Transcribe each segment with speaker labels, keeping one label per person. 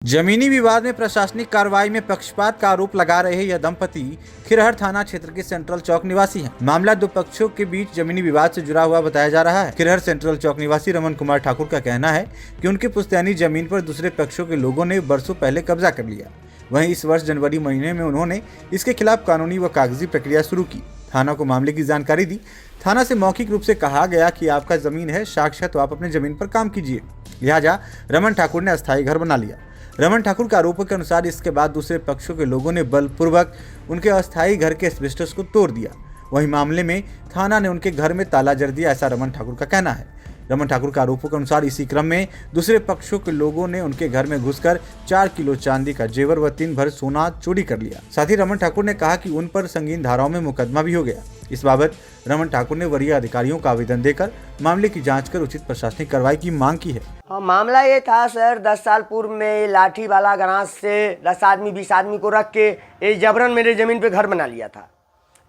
Speaker 1: जमीनी विवाद में प्रशासनिक कार्रवाई में पक्षपात का आरोप लगा रहे यह दंपति खिरहर थाना क्षेत्र के सेंट्रल चौक निवासी हैं। मामला दो पक्षों के बीच जमीनी विवाद से जुड़ा हुआ बताया जा रहा है। खिरहर सेंट्रल चौक निवासी रमन कुमार ठाकुर का कहना है कि उनके पुश्तैनी जमीन पर दूसरे पक्षों के लोगों ने वर्षों पहले कब्जा कर लिया। वहीं इस वर्ष जनवरी महीने में उन्होंने इसके खिलाफ कानूनी व कागजी प्रक्रिया शुरू की। थाना को मामले की जानकारी दी। थाना से मौखिक रूप से कहा गया कि आपका जमीन है, साक्ष्य है तो आप अपने जमीन पर काम कीजिए। लिहाजा रमन ठाकुर ने अस्थायी घर बना लिया। रमन ठाकुर के आरोपों के अनुसार इसके बाद दूसरे पक्षों के लोगों ने बलपूर्वक उनके अस्थायी घर के एस्बेस्टस को तोड़ दिया। वहीं मामले में थाना ने उनके घर में ताला जड़ दिया, ऐसा रमन ठाकुर का कहना है। रमन ठाकुर के आरोपों के अनुसार इसी क्रम में दूसरे पक्षों के लोगों ने उनके घर में घुसकर 4 किलो चांदी का जेवर व 3 भर सोना चोरी कर लिया। साथ ही रमन ठाकुर ने कहा कि उन पर संगीन धाराओं में मुकदमा भी हो गया। इस बाबत रमन ठाकुर ने वरीय अधिकारियों का आवेदन देकर मामले की जांच कर उचित प्रशासनिक कार्रवाई की मांग की है।
Speaker 2: हाँ, मामला ये था सर, 10 साल पूर्व में लाठी वाला ग्रांस से 10 आदमी 20 आदमी को रख के ये जबरन मेरे ज़मीन पे घर बना लिया था।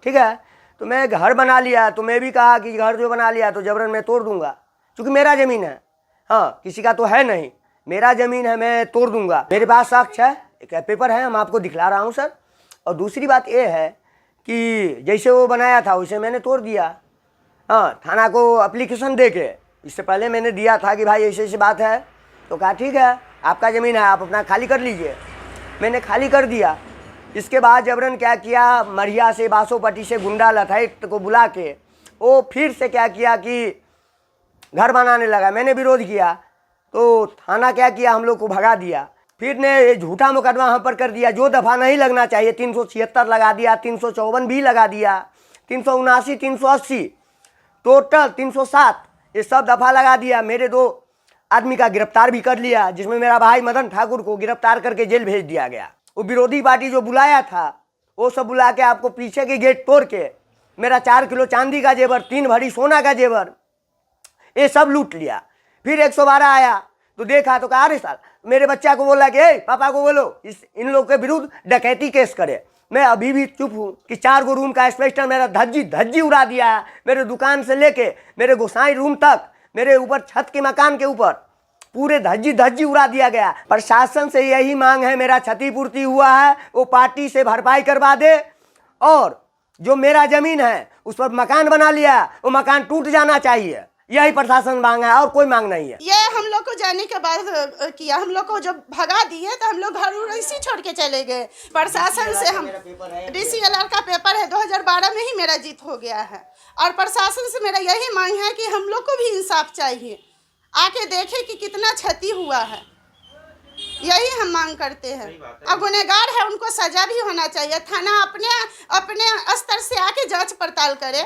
Speaker 2: ठीक है, तो मैं घर बना लिया तो मैं भी कहा कि घर जो बना लिया तो जबरन मैं तोड़ दूंगा, क्योंकि मेरा ज़मीन है। हाँ, किसी का तो है नहीं, मेरा ज़मीन है, मैं तोड़ दूंगा। मेरे पास साक्ष्य है, एक पेपर है, हम आपको दिखला रहा हूँ सर। और दूसरी बात ये है कि जैसे वो बनाया था वैसे मैंने तोड़ दिया। हाँ, थाना को एप्लीकेशन दे के इससे पहले मैंने दिया था कि भाई ऐसी बात है, तो कहा ठीक है आपका ज़मीन है, आप अपना खाली कर लीजिए। मैंने खाली कर दिया। इसके बाद जबरन क्या किया, मरिया से बासोपट्टी से गुंडा लथाइट को बुला के वो फिर से क्या किया कि घर बनाने लगा। मैंने विरोध किया तो थाना क्या किया, हम लोग को भगा दिया। फिर ने झूठा मुकदमा हम पर कर दिया, जो दफ़ा नहीं लगना चाहिए 376 लगा दिया, 354 भी लगा दिया, 379, 380, टोटल 307 ये सब दफ़ा लगा दिया। मेरे 2 आदमी का गिरफ्तार भी कर लिया, जिसमें मेरा भाई मदन ठाकुर को गिरफ्तार करके जेल भेज दिया गया। वो विरोधी पार्टी जो बुलाया था वो सब बुला के आपको पीछे के गेट तोड़ के मेरा 4 किलो चांदी का जेवर, 3 भरी सोना का जेवर, ये सब लूट लिया। फिर 112 आया तो देखा तो कहा अरे साल, मेरे बच्चा को बोला कि ए पापा को बोलो इन लोग के विरुद्ध डकैती केस करे। मैं अभी भी चुप हूँ कि 4 गो रूम का एस्बेस्टस मेरा धज्जी उड़ा दिया है। मेरे दुकान से लेके मेरे गोसाई रूम तक, मेरे ऊपर छत के मकान के ऊपर पूरे धज्जी उड़ा दिया गया। प्रशासन से यही मांग है, मेरा क्षतिपूर्ति हुआ है वो पार्टी से भरपाई करवा दे, और जो मेरा जमीन है उस पर मकान बना लिया वो मकान टूट जाना चाहिए। यही प्रशासन मांग है और कोई मांग नहीं है।
Speaker 3: ये हम लोग को जाने के बाद किया, हम लोग को जब भगा दिए तो हम लोग घर इसी छोड़ के चले गए। प्रशासन से हम DCLR का पेपर है, 2012 में ही मेरा जीत हो गया है। और प्रशासन से मेरा यही मांग है कि हम लोग को भी इंसाफ चाहिए, आके देखे कि कितना क्षति हुआ है, यही हम मांग करते हैं। और गुनहगार है उनको सजा भी होना चाहिए। थाना अपने स्तर से आके जांच पड़ताल करे।